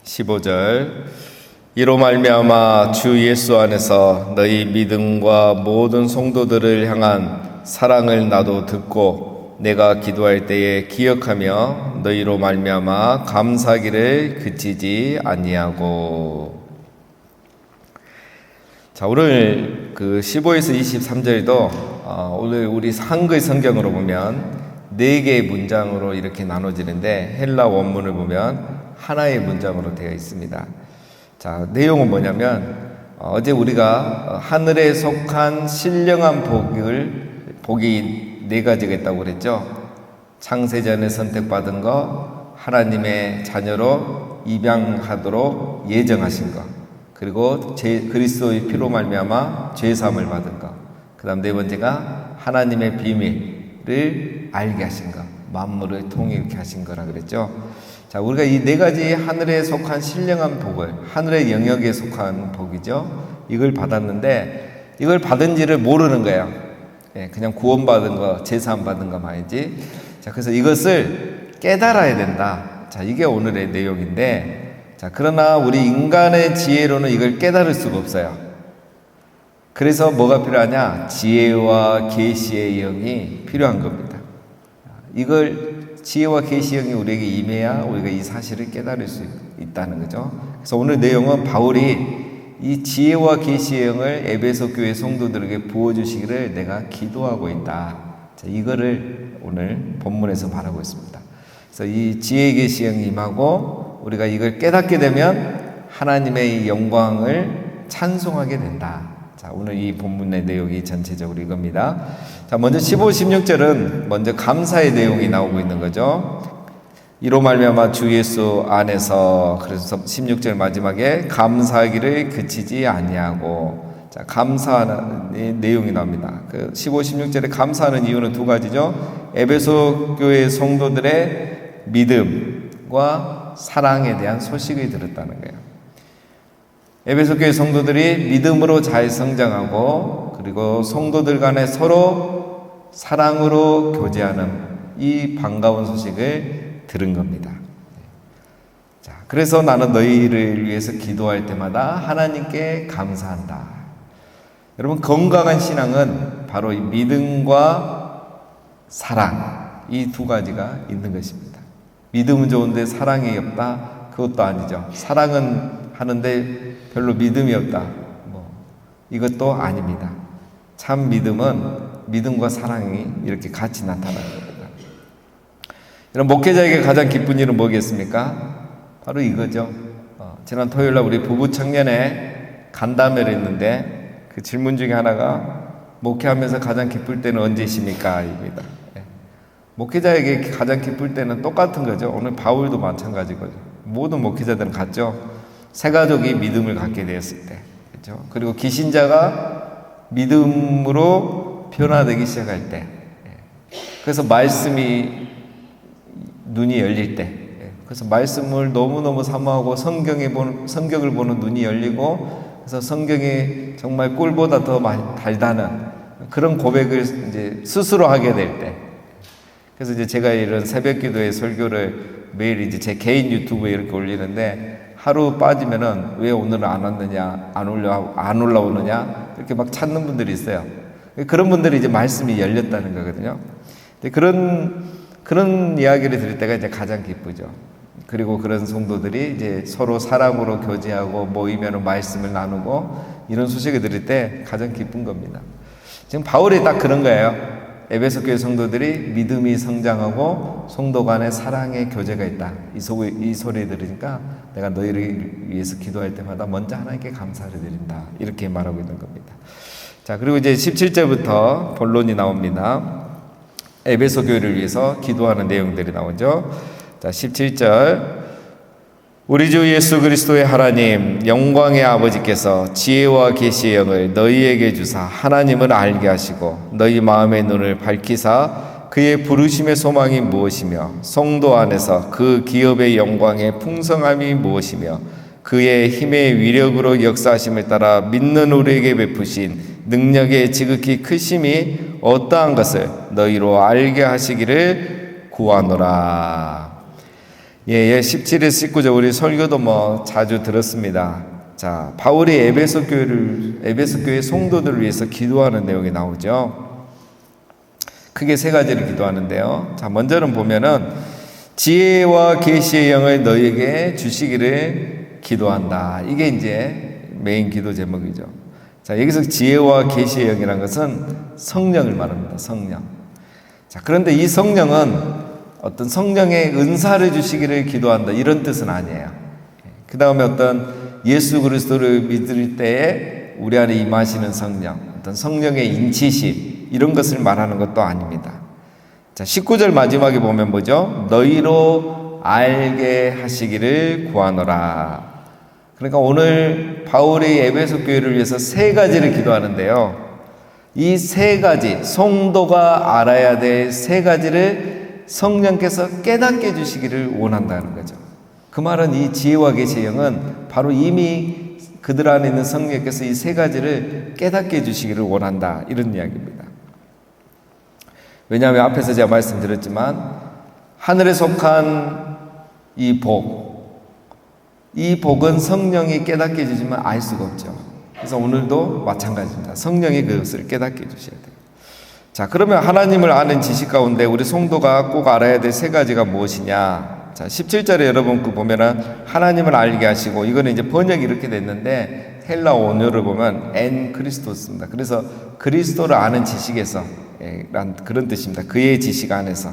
15절 이로 말미암아 주 예수 안에서 너희 믿음과 모든 성도들을 향한 사랑을 나도 듣고 내가 기도할 때에 기억하며 너희로 말미암아 감사하기를 그치지 아니하고. 자, 오늘 15에서 23절도 오늘 우리 한글 성경으로 보면 4개의 문장으로 이렇게 나눠지는데 헬라 원문을 보면 하나의 문장으로 되어 있습니다. 자, 내용은 뭐냐면 어제 우리가 하늘에 속한 신령한 복이 4가지가 있다고 그랬죠. 창세전에 선택받은 것, 하나님의 자녀로 입양하도록 예정하신 것, 그리고 그리스도의 피로 말미암아 죄사함을 받은 것, 그 다음 4번째가 하나님의 비밀을 알게 하신 것, 만물을 통일케 하신 거라 그랬죠. 자, 우리가 이 4가지 하늘에 속한 신령한 복을, 하늘의 영역에 속한 복이죠. 이걸 받았는데 이걸 받은지를 모르는 거예요. 그냥 구원받은 거, 제사함 받은 거 말이지. 자, 그래서 이것을 깨달아야 된다. 자, 이게 오늘의 내용인데, 자, 그러나 우리 인간의 지혜로는 이걸 깨달을 수가 없어요. 그래서 뭐가 필요하냐? 지혜와 계시의 영이 필요한 겁니다. 이걸 지혜와 계시의 영이 우리에게 임해야 우리가 이 사실을 깨달을 수 있다는 거죠. 그래서 오늘 내용은 바울이 이 지혜와 계시의 영을 에베소 교회 성도들에게 부어주시기를 내가 기도하고 있다. 자, 이거를 오늘 본문에서 말하고 있습니다. 그래서 이 지혜 계시의 영이 임하고 우리가 이걸 깨닫게 되면 하나님의 영광을 찬송하게 된다. 자, 오늘 이 본문의 내용이 전체적으로 이겁니다. 자, 먼저 15, 16절은 먼저 감사의 내용이 나오고 있는 거죠. 이로 말미암아 주 예수 안에서, 그래서 16절 마지막에 감사하기를 그치지 아니하고. 자, 감사하는 내용이 나옵니다. 15, 16절에 감사하는 이유는 2가지죠. 에베소 교회 성도들의 믿음과 사랑에 대한 소식을 들었다는 거예요. 에베소 교회 성도들이 믿음으로 잘 성장하고 그리고 성도들 간에 서로 사랑으로 교제하는 이 반가운 소식을 들은 겁니다. 자, 그래서 나는 너희를 위해서 기도할 때마다 하나님께 감사한다. 여러분, 건강한 신앙은 바로 이 믿음과 사랑, 이 2가지가 있는 것입니다. 믿음은 좋은데 사랑이 없다? 그것도 아니죠. 사랑은 하는데 별로 믿음이 없다, 이것도 아닙니다. 참 믿음은 믿음과 사랑이 이렇게 같이 나타나는 겁니다. 여러분, 목회자에게 가장 기쁜 일은 뭐겠습니까? 바로 이거죠. 지난 토요일날 우리 부부 청년회 간담회를 했는데 그 질문 중에 하나가 목회하면서 가장 기쁠 때는 언제십니까? 입니다. 목회자에게 가장 기쁠 때는 똑같은 거죠. 오늘 바울도 마찬가지거죠. 모든 목회자들은 같죠. 새 가족이 믿음을 갖게 되었을 때, 그렇죠? 그리고 기신자가 믿음으로 변화되기 시작할 때, 그래서 말씀이 눈이 열릴 때, 그래서 말씀을 너무너무 사모하고 성경을 보는 눈이 열리고, 그래서 성경이 정말 꿀보다 더 달다는 그런 고백을 이제 스스로 하게 될 때, 그래서 이제 제가 이런 새벽기도의 설교를 매일 이제 제 개인 유튜브에 이렇게 올리는데, 하루 빠지면은 왜 오늘은 안 왔느냐, 안 올라오느냐, 이렇게 막 찾는 분들이 있어요. 그런 분들이 이제 말씀이 열렸다는 거거든요. 그런 이야기를 들을 때가 이제 가장 기쁘죠. 그리고 그런 성도들이 이제 서로 사랑으로 교제하고 모이면은 말씀을 나누고 이런 소식을 들을 때 가장 기쁜 겁니다. 지금 바울이 딱 그런 거예요. 에베소 교회 성도들이 믿음이 성장하고 성도 간의 사랑의 교제가 있다. 이 소리 들으니까 내가 너희를 위해서 기도할 때마다 먼저 하나님께 감사를 드린다. 이렇게 말하고 있는 겁니다. 자, 그리고 이제 17절부터 본론이 나옵니다. 에베소 교회를 위해서 기도하는 내용들이 나오죠. 자, 17절. 우리 주 예수 그리스도의 하나님 영광의 아버지께서 지혜와 계시의 영을 너희에게 주사 하나님을 알게 하시고 너희 마음의 눈을 밝히사 그의 부르심의 소망이 무엇이며 성도 안에서 그 기업의 영광의 풍성함이 무엇이며 그의 힘의 위력으로 역사하심을 따라 믿는 우리에게 베푸신 능력의 지극히 크심이 어떠한 것을 너희로 알게 하시기를 구하노라. 예, 17에서 19절 우리 설교도 자주 들었습니다. 자, 바울이 에베소 교회 성도들을 위해서 기도하는 내용이 나오죠. 크게 세 가지를 기도하는데요. 자, 먼저는 보면은 지혜와 계시의 영을 너희에게 주시기를 기도한다. 이게 이제 메인 기도 제목이죠. 자, 여기서 지혜와 계시의 영이라는 것은 성령을 말합니다. 성령. 자, 그런데 이 성령은 어떤 성령의 은사를 주시기를 기도한다 이런 뜻은 아니에요. 그 다음에 어떤 예수 그리스도를 믿을 때에 우리 안에 임하시는 성령, 어떤 성령의 인치심 이런 것을 말하는 것도 아닙니다. 자, 19절 마지막에 보면 뭐죠? 너희로 알게 하시기를 구하노라. 그러니까 오늘 바울이 에베소 교회를 위해서 세 가지를 기도하는데요. 이 세 가지, 성도가 알아야 될 세 가지를 성령께서 깨닫게 해주시기를 원한다는 거죠. 그 말은 이 지혜와 계시의 영은 바로 이미 그들 안에 있는 성령께서 이 세 가지를 깨닫게 해주시기를 원한다 이런 이야기입니다. 왜냐하면 앞에서 제가 말씀드렸지만 하늘에 속한 이 복은 성령이 깨닫게 해주지만 알 수가 없죠. 그래서 오늘도 마찬가지입니다. 성령이 그것을 깨닫게 해주셔야 돼요. 자, 그러면 하나님을 아는 지식 가운데 우리 성도가 꼭 알아야 될 세 가지가 무엇이냐? 자, 17절에 여러분 보면은 하나님을 알게 하시고, 이거는 이제 번역이 이렇게 됐는데 헬라 원어를 보면 엔 크리스토스입니다. 그래서 그리스도를 아는 지식에서 란 그런 뜻입니다. 그의 지식 안에서.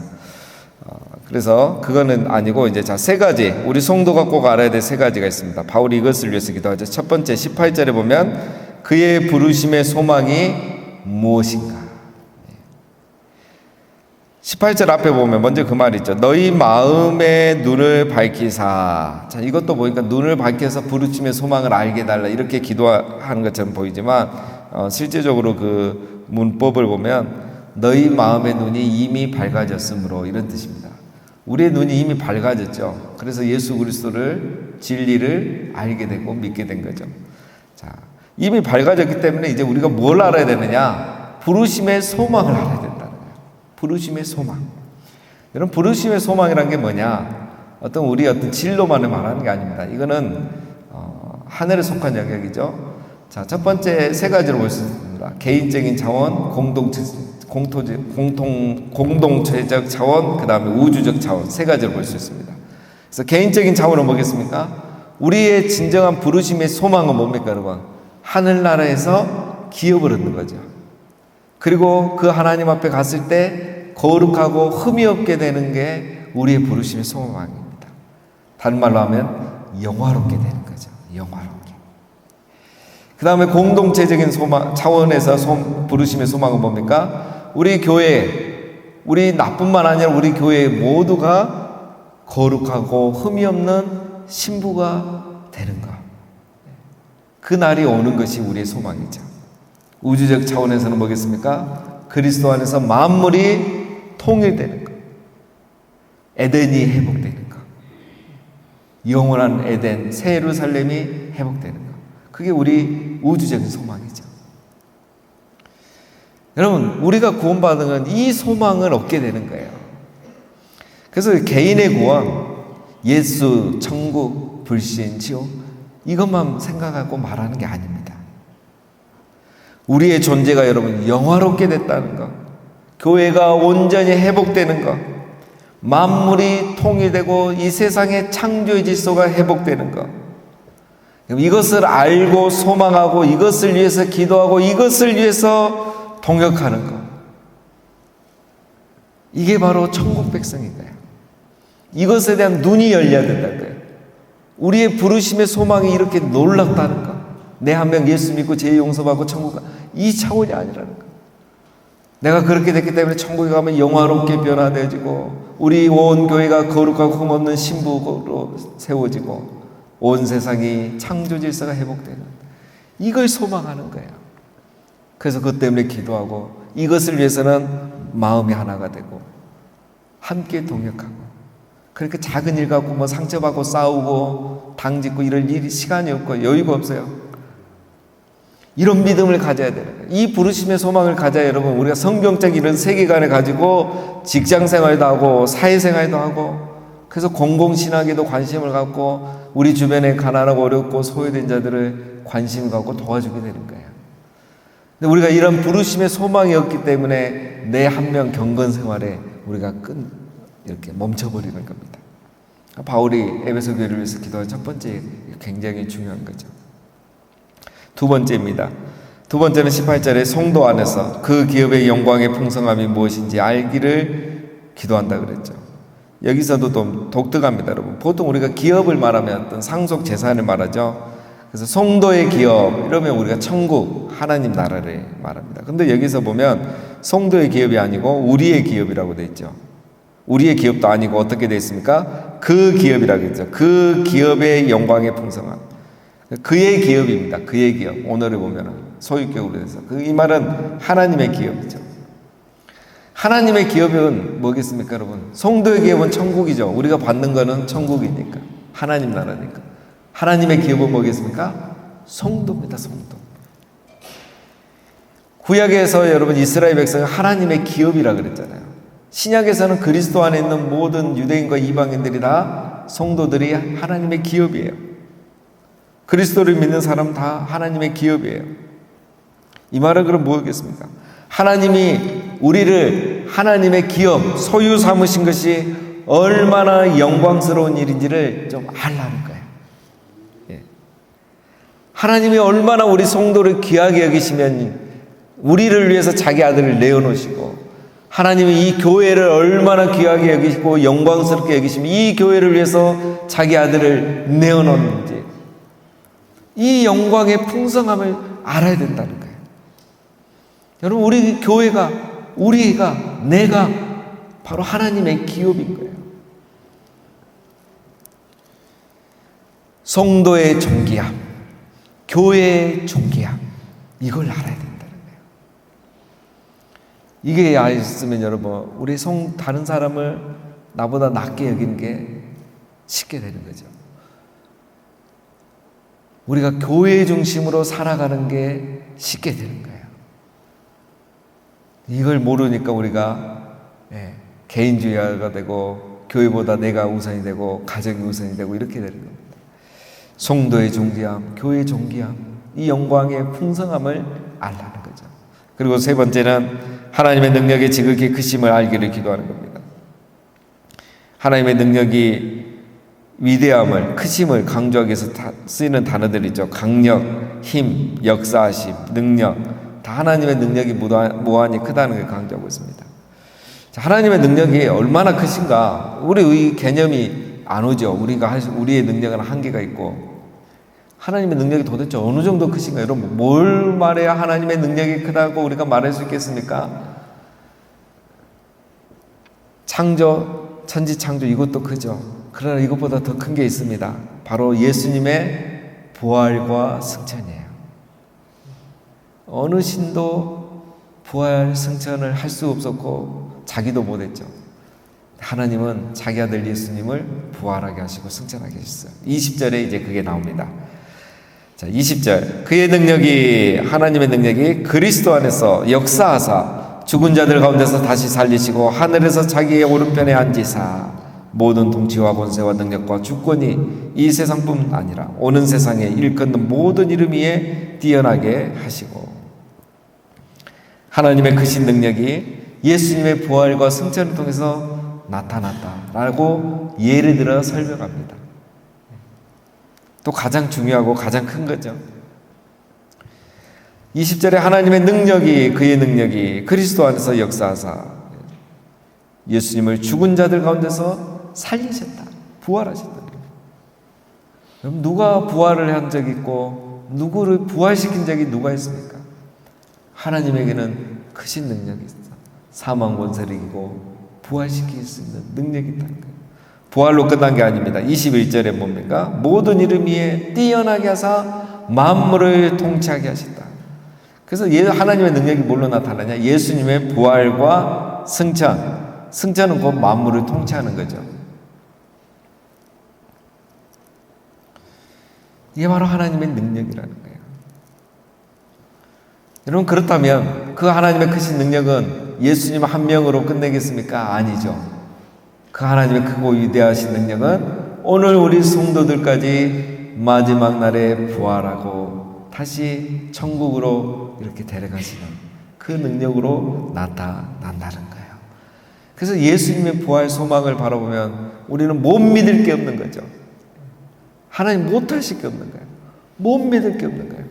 그래서 그거는 아니고 이제 자, 세 가지 우리 성도가 꼭 알아야 될 세 가지가 있습니다. 바울이 이것을 위해서 기도하죠. 첫 번째 18절에 보면 그의 부르심의 소망이 무엇인가? 18절 앞에 보면 먼저 그 말이 있죠. 너희 마음의 눈을 밝히사. 자, 이것도 보니까 눈을 밝혀서 부르심의 소망을 알게 달라 이렇게 기도하는 것처럼 보이지만 실제적으로 그 문법을 보면 너희 마음의 눈이 이미 밝아졌으므로 이런 뜻입니다. 우리의 눈이 이미 밝아졌죠. 그래서 예수 그리스도를 진리를 알게 되고 믿게 된 거죠. 자, 이미 밝아졌기 때문에 이제 우리가 뭘 알아야 되느냐? 부르심의 소망을 알아야 된다는 거예요. 부르심의 소망. 여러분, 부르심의 소망이란 게 뭐냐? 우리 어떤 진로만을 말하는 게 아닙니다. 이거는 하늘에 속한 영역이죠. 자, 첫 번째 세 가지로 볼 수 있습니다. 개인적인 차원, 공동체적 차원, 그 다음에 우주적 차원 세 가지로 볼 수 있습니다. 그래서 개인적인 차원은 뭐겠습니까? 우리의 진정한 부르심의 소망은 뭡니까, 여러분? 하늘나라에서 기업을 얻는 거죠. 그리고 그 하나님 앞에 갔을 때 거룩하고 흠이 없게 되는 게 우리의 부르심의 소망입니다. 다른 말로 하면 영화롭게 되는 거죠. 영화롭게. 그 다음에 공동체적인 차원에서 부르심의 소망은 뭡니까? 우리 교회, 우리 나뿐만 아니라 우리 교회 모두가 거룩하고 흠이 없는 신부가 되는 것. 그 날이 오는 것이 우리의 소망이죠. 우주적 차원에서는 뭐겠습니까? 그리스도 안에서 만물이 통일되는 것. 에덴이 회복되는 것. 영원한 에덴, 새 예루살렘이 회복되는 것. 그게 우리 우주적인 소망이죠. 여러분, 우리가 구원받은 건 이 소망을 얻게 되는 거예요. 그래서 개인의 구원, 예수, 천국, 불신, 지옥 이것만 생각하고 말하는 게 아닙니다. 우리의 존재가 여러분 영화롭게 됐다는 것, 교회가 온전히 회복되는 것, 만물이 통일되고 이 세상의 창조의 질서가 회복되는 것, 이것을 알고 소망하고 이것을 위해서 기도하고 이것을 위해서 동역하는 것, 이게 바로 천국 백성인 거예요. 이것에 대한 눈이 열려야 된다는 거예요. 우리의 부르심의 소망이 이렇게 놀랍다는 것, 내 한 명 예수 믿고 죄 용서받고 천국 가, 이 차원이 아니라는 것. 내가 그렇게 됐기 때문에 천국에 가면 영화롭게 변화되어지고 우리 온 교회가 거룩하고 흠없는 신부로 세워지고 온 세상이 창조 질서가 회복되는, 이걸 소망하는 거예요. 그래서 그것 때문에 기도하고 이것을 위해서는 마음이 하나가 되고 함께 동역하고, 그렇게 작은 일 갖고 상처받고 싸우고 당짓고 이럴 일이 시간이 없고 여유가 없어요. 이런 믿음을 가져야 되는 거예요. 이 부르심의 소망을 가져야 여러분 우리가 성경적 이런 세계관을 가지고 직장생활도 하고 사회생활도 하고 그래서 공공신학에도 관심을 갖고 우리 주변에 가난하고 어렵고 소외된 자들을 관심을 갖고 도와주게 되는 거예요. 근데 우리가 이런 부르심의 소망이 없기 때문에 내 한 명 경건 생활에 우리가 이렇게 멈춰버리는 겁니다. 바울이 에베소 교회를 위해서 기도한 첫 번째, 굉장히 중요한 거죠. 두 번째입니다. 두 번째는 18절에 성도 안에서 그 기업의 영광의 풍성함이 무엇인지 알기를 기도한다 그랬죠. 여기서도 좀 독특합니다, 여러분. 보통 우리가 기업을 말하면 어떤 상속 재산을 말하죠. 그래서 성도의 기업 이러면 우리가 천국, 하나님 나라를 말합니다. 근데 여기서 보면 성도의 기업이 아니고 우리의 기업이라고 돼 있죠. 우리의 기업도 아니고 어떻게 돼 있습니까? 그 기업이라고 했죠. 그 기업의 영광의 풍성함. 그의 기업입니다. 그의 기업. 오늘을 보면 소유격으로 해서 이 말은 하나님의 기업이죠. 하나님의 기업은 뭐겠습니까, 여러분? 성도의 기업은 천국이죠. 우리가 받는 거는 천국이니까, 하나님 나라니까. 하나님의 기업은 뭐겠습니까? 성도입니다. 성도. 구약에서 여러분 이스라엘 백성은 하나님의 기업이라 그랬잖아요. 신약에서는 그리스도 안에 있는 모든 유대인과 이방인들이 다 성도들이 하나님의 기업이에요. 그리스도를 믿는 사람 다 하나님의 기업이에요. 이 말은 그럼 뭐겠습니까? 하나님이 우리를 하나님의 기업, 소유 삼으신 것이 얼마나 영광스러운 일인지를 좀 알라는 거예요. 예. 하나님이 얼마나 우리 성도를 귀하게 여기시면 우리를 위해서 자기 아들을 내어놓으시고, 하나님이 이 교회를 얼마나 귀하게 여기시고 영광스럽게 여기시면 이 교회를 위해서 자기 아들을 내어놓는지, 이 영광의 풍성함을 알아야 된다는 거예요. 여러분, 우리 교회가, 내가 바로 하나님의 기업인 거예요. 성도의 존귀함, 교회의 존귀함, 이걸 알아야 된다는 거예요. 이게 알았으면 여러분, 우리 다른 사람을 나보다 낮게 여기는 게 쉽게 되는 거죠. 우리가 교회 중심으로 살아가는 게 쉽게 되는 거예요. 이걸 모르니까 우리가 개인주의가 되고 교회보다 내가 우선이 되고 가정이 우선이 되고 이렇게 되는 겁니다. 성도의 존귀함, 교회의 존귀함, 이 영광의 풍성함을 알라는 거죠. 그리고 세 번째는 하나님의 능력의 지극히 크심을 알기를 기도하는 겁니다. 하나님의 능력이 위대함을, 크심을 강조하기 위해서 쓰이는 단어들이죠. 강력, 힘, 역사하심, 능력, 다 하나님의 능력이 무한히 크다는 걸 강조하고 있습니다. 하나님의 능력이 얼마나 크신가, 우리의 개념이 안 오죠. 우리의 능력은 한계가 있고, 하나님의 능력이 도대체 어느 정도 크신가? 여러분, 뭘 말해야 하나님의 능력이 크다고 우리가 말할 수 있겠습니까? 창조, 천지창조, 이것도 크죠. 그러나 이것보다 더 큰 게 있습니다. 바로 예수님의 부활과 승천이에요. 어느 신도 부활, 승천을 할 수 없었고 자기도 못했죠. 하나님은 자기 아들 예수님을 부활하게 하시고 승천하게 하셨어요. 20절에 이제 그게 나옵니다. 자, 20절. 그의 능력이, 하나님의 능력이 그리스도 안에서 역사하사 죽은 자들 가운데서 다시 살리시고 하늘에서 자기의 오른편에 앉으사 모든 통치와 권세와 능력과 주권이 이 세상뿐 아니라 오는 세상에 일컫는 모든 이름 위에 뛰어나게 하시고, 하나님의 크신 능력이 예수님의 부활과 승천을 통해서 나타났다라고 예를 들어 설명합니다. 또 가장 중요하고 가장 큰 거죠. 20절에 하나님의 능력이, 그의 능력이 그리스도 안에서 역사하사 예수님을 죽은 자들 가운데서 살리셨다, 부활하셨다. 그럼 누가 부활을 한 적이 있고 누구를 부활시킨 적이 누가 있습니까? 하나님에게는 크신 능력이 있어. 사망 권세를 이기고 부활시킬 수 있는 능력이 있다는 거예요. 부활로 끝난 게 아닙니다. 21절에 뭡니까? 모든 이름 위에 뛰어나게 하사 만물을 통치하게 하신다. 그래서 하나님의 능력이 뭘로 나타나냐? 예수님의 부활과 승천. 승천은 곧 만물을 통치하는 거죠. 이게 바로 하나님의 능력이라는 거예요. 여러분, 그렇다면 그 하나님의 크신 능력은 예수님 한 명으로 끝내겠습니까? 아니죠. 그 하나님의 크고 위대하신 능력은 오늘 우리 성도들까지 마지막 날에 부활하고 다시 천국으로 이렇게 데려가시는 그 능력으로 나타난다는 거예요. 그래서 예수님의 부활 소망을 바라보면 우리는 못 믿을 게 없는 거죠. 하나님 못하실 게 없는 거예요. 못 믿을 게 없는 거예요.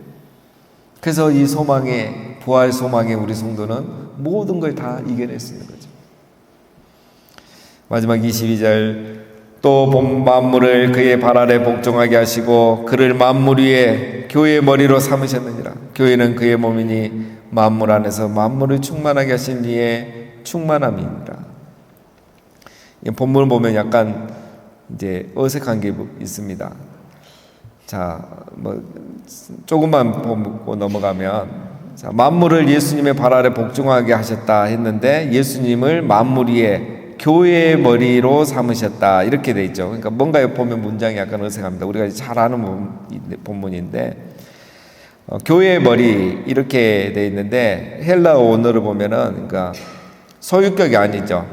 그래서 이 소망에, 부활 소망에 우리 성도는 모든 걸 다 이겨낼 수 있는 거죠. 마지막 22절, 또 본 만물을 그의 발 아래 복종하게 하시고 그를 만물 위에 교회의 머리로 삼으셨느니라. 교회는 그의 몸이니 만물 안에서 만물을 충만하게 하신 이의 충만함이니라. 이 본문을 보면 약간 이제 어색한 게 있습니다. 자, 조금만 보고 넘어가면, 자, 만물을 예수님의 발 아래 복종하게 하셨다 했는데 예수님을 만물 위에 교회의 머리로 삼으셨다 이렇게 돼 있죠. 그러니까 뭔가 보면 문장이 약간 어색합니다. 우리가 잘 아는 본문인데 교회의 머리 이렇게 돼 있는데 헬라어 원어를 보면은 그러니까 소유격이 아니죠.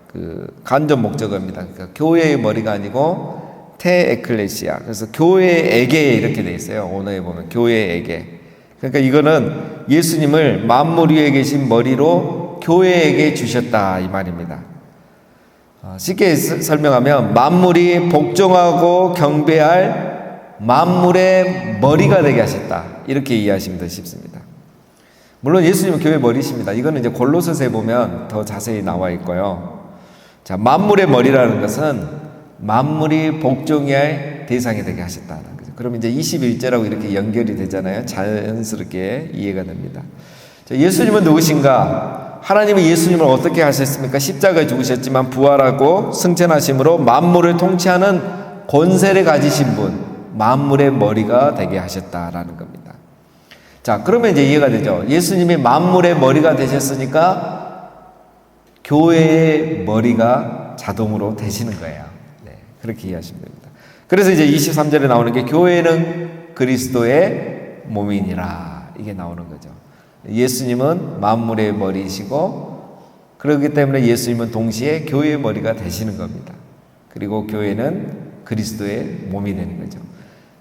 그 간접 목적어입니다. 그러니까 교회의 머리가 아니고 테 에클레시아. 그래서 교회에게 이렇게 돼 있어요. 원어에 보면 교회에게. 그러니까 이거는 예수님을 만물 위에 계신 머리로 교회에게 주셨다 이 말입니다. 쉽게 설명하면 만물이 복종하고 경배할 만물의 머리가 되게 하셨다 이렇게 이해하시면 더 쉽습니다. 물론 예수님은 교회 머리십니다. 이거는 이제 골로새서에 보면 더 자세히 나와 있고요. 자, 만물의 머리라는 것은 만물이 복종해야 할 대상이 되게 하셨다는 거죠. 그럼 이제 21절하고 이렇게 연결이 되잖아요. 자연스럽게 이해가 됩니다. 자, 예수님은 누구신가? 하나님은 예수님을 어떻게 하셨습니까? 십자가에 죽으셨지만 부활하고 승천하심으로 만물을 통치하는 권세를 가지신 분, 만물의 머리가 되게 하셨다라는 겁니다. 자, 그러면 이제 이해가 되죠. 예수님이 만물의 머리가 되셨으니까 교회의 머리가 자동으로 되시는 거예요. 네, 그렇게 이해하시면 됩니다. 그래서 이제 23절에 나오는 게 교회는 그리스도의 몸이니라 이게 나오는 거죠. 예수님은 만물의 머리이시고 그렇기 때문에 예수님은 동시에 교회의 머리가 되시는 겁니다. 그리고 교회는 그리스도의 몸이 되는 거죠.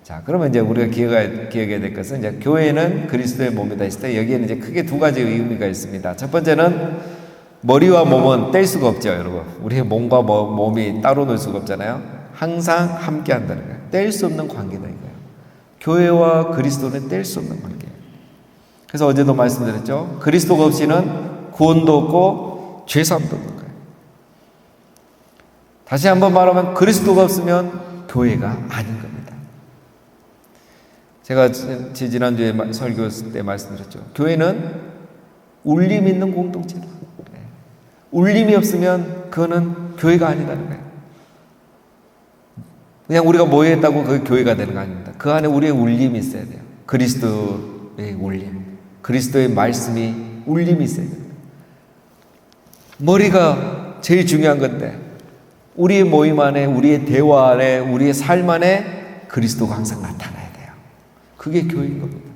자, 그러면 이제 우리가 기억해야 될 것은 이제 교회는 그리스도의 몸이다 했을 때 여기에는 이제 크게 두 가지 의미가 있습니다. 첫 번째는 머리와 몸은 뗄 수가 없죠, 여러분. 우리의 몸과 몸이 따로 놀 수가 없잖아요. 항상 함께 한다는 거예요. 뗄 수 없는 관계다 이거예요. 교회와 그리스도는 뗄 수 없는 관계예요. 그래서 어제도 말씀드렸죠. 그리스도가 없이는 구원도 없고 죄사함도 없는 거예요. 다시 한번 말하면 그리스도가 없으면 교회가 아닌 겁니다. 제가 지난주에 설교 때 말씀드렸죠. 교회는 울림 있는 공동체다. 울림이 없으면 그거는 교회가 아니다는 거예요. 그냥 우리가 모여있다고 그게 교회가 되는 거 아닙니다. 그 안에 우리의 울림이 있어야 돼요. 그리스도의 울림. 그리스도의 말씀이 울림이 있어야 됩니다. 머리가 제일 중요한 건데 우리의 모임 안에, 우리의 대화 안에, 우리의 삶 안에 그리스도가 항상 나타나야 돼요. 그게 교회인 겁니다.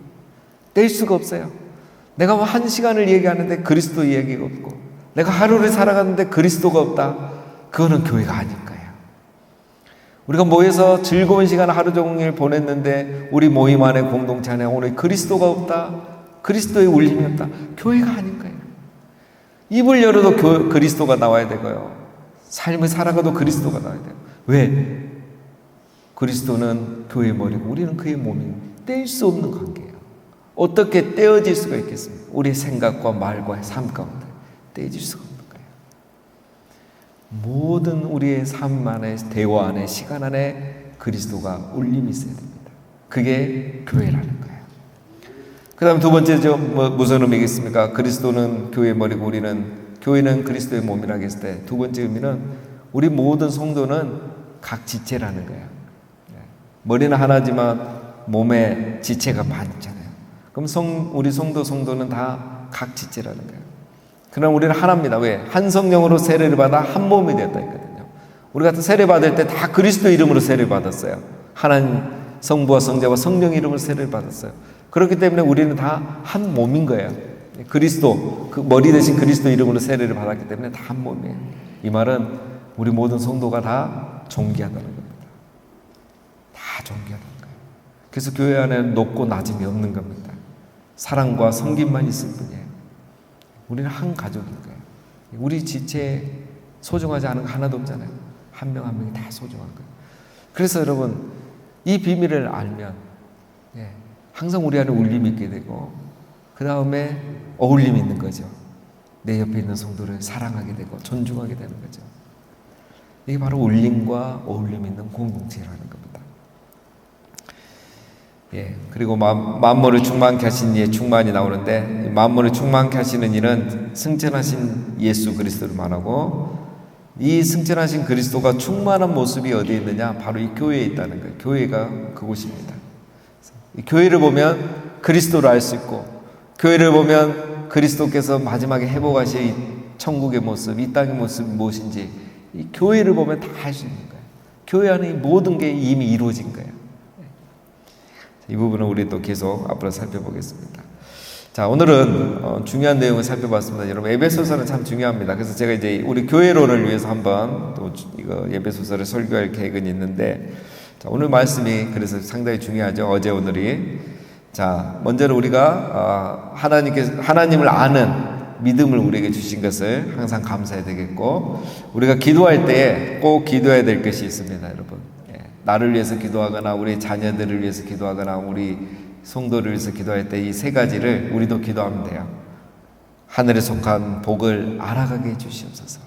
뗄 수가 없어요. 내가 뭐 1시간을 얘기하는데 그리스도 이야기가 없고 내가 하루를 살아가는데 그리스도가 없다. 그거는 교회가 아닌 거예요. 우리가 모여서 즐거운 시간을 하루 종일 보냈는데 우리 모임 안에 공동체 안에 오늘 그리스도가 없다. 그리스도의 울림이 없다. 교회가 아닌 거예요. 입을 열어도 그리스도가 나와야 되고요. 삶을 살아가도 그리스도가 나와야 돼요. 왜? 그리스도는 교회의 머리고 우리는 그의 몸이 뗄 수 없는 관계예요. 어떻게 떼어질 수가 있겠습니까? 우리의 생각과 말과 삶 가운데 떼어질 수가 없는 거예요. 모든 우리의 삶 안에, 대화 안에, 시간 안에 그리스도가 울림이 있어야 됩니다. 그게 교회라는 거예요. 그 다음 두 번째 무슨 의미겠습니까? 그리스도는 교회의 머리고 교회는 그리스도의 몸이라고 했을 때 두 번째 의미는 우리 모든 성도는 각 지체라는 거예요. 머리는 하나지만 몸에 지체가 많잖아요. 그럼 우리 성도는 다 각 지체라는 거예요. 그럼 우리는 하나입니다. 왜? 한 성령으로 세례를 받아 한 몸이 되었다 했거든요. 우리 같은 세례 받을 때 다 그리스도 이름으로 세례를 받았어요. 하나님 성부와 성자와 성령 이름으로 세례를 받았어요. 그렇기 때문에 우리는 다 한 몸인 거예요. 그리스도, 그 머리 대신 그리스도 이름으로 세례를 받았기 때문에 다 한 몸이에요. 이 말은 우리 모든 성도가 다 존귀하다는 겁니다. 다 존귀하다는 거예요. 그래서 교회 안에는 높고 낮음이 없는 겁니다. 사랑과 섬김만 있을 뿐이에요. 우리는 한 가족인 거예요. 우리 지체에 소중하지 않은 거 하나도 없잖아요. 한 명 한 명이 다 소중한 거예요. 그래서 여러분, 이 비밀을 알면 항상 우리 안에 울림이 있게 되고, 그 다음에 어울림이 있는 거죠. 내 옆에 있는 성도를 사랑하게 되고 존중하게 되는 거죠. 이게 바로 울림과 어울림이 있는 공동체라는 겁니다. 그리고 만물을 충만케 하신 이의 충만이 나오는데, 만물을 충만케 하시는 이는 승천하신 예수 그리스도를 말하고, 이 승천하신 그리스도가 충만한 모습이 어디에 있느냐? 바로 이 교회에 있다는 거예요. 교회가 그곳입니다. 이 교회를 보면 그리스도를 알 수 있고, 교회를 보면 그리스도께서 마지막에 회복하실 천국의 모습, 이 땅의 모습이 무엇인지 이 교회를 보면 다 알 수 있는 거예요. 교회 안에 모든 게 이미 이루어진 거예요. 이 부분은 우리 또 계속 앞으로 살펴보겠습니다. 자, 오늘은 중요한 내용을 살펴봤습니다. 여러분, 에베소서는 참 중요합니다. 그래서 제가 이제 우리 교회론을 위해서 한번 또 이거 에베소서를 설교할 계획은 있는데, 자, 오늘 말씀이 그래서 상당히 중요하죠. 어제 오늘이. 자, 먼저는 우리가 하나님을 아는 믿음을 우리에게 주신 것을 항상 감사해야 되겠고, 우리가 기도할 때 꼭 기도해야 될 것이 있습니다, 여러분. 나를 위해서 기도하거나 우리 자녀들을 위해서 기도하거나 우리 성도를 위해서 기도할 때 이 세 가지를 우리도 기도하면 돼요. 하늘에 속한 복을 알아가게 해주시옵소서.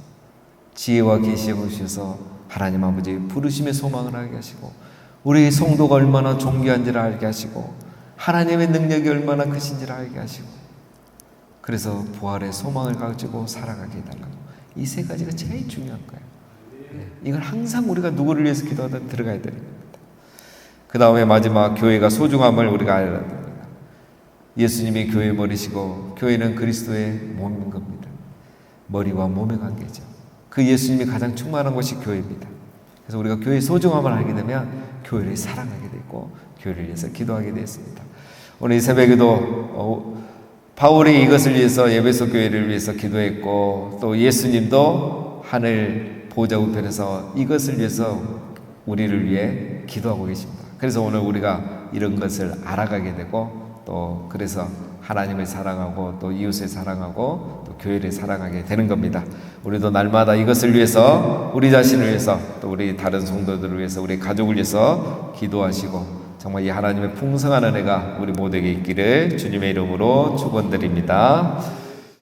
지혜와 계시를 주셔서 하나님 아버지 부르심의 소망을 알게 하시고, 우리 성도가 얼마나 존귀한지를 알게 하시고, 하나님의 능력이 얼마나 크신지를 알게 하시고, 그래서 부활의 소망을 가지고 살아가게 해달라고. 이 세 가지가 제일 중요한 거예요. 이걸 항상 우리가 누구를 위해서 기도하든 들어가야 되는 겁니다. 그 다음에 마지막, 교회가 소중함을 우리가 알아야 됩니다. 예수님이 교회 머리시고 교회는 그리스도의 몸인 겁니다. 머리와 몸의 관계죠. 그 예수님이 가장 충만한 것이 교회입니다. 그래서 우리가 교회의 소중함을 알게 되면 교회를 사랑하게 되고 교회를 위해서 기도하게 되었습니다. 오늘 이 새벽에도 바울이 이것을 위해서 에베소 교회를 위해서 기도했고, 또 예수님도 하늘 보좌 우편에서 이것을 위해서 우리를 위해 기도하고 계십니다. 그래서 오늘 우리가 이런 것을 알아가게 되고, 또 그래서 하나님을 사랑하고 또 이웃을 사랑하고 또 교회를 사랑하게 되는 겁니다. 우리도 날마다 이것을 위해서, 우리 자신을 위해서, 또 우리 다른 성도들을 위해서, 우리 가족을 위해서 기도하시고, 정말 이 하나님의 풍성한 은혜가 우리 모두에게 있기를 주님의 이름으로 축원드립니다.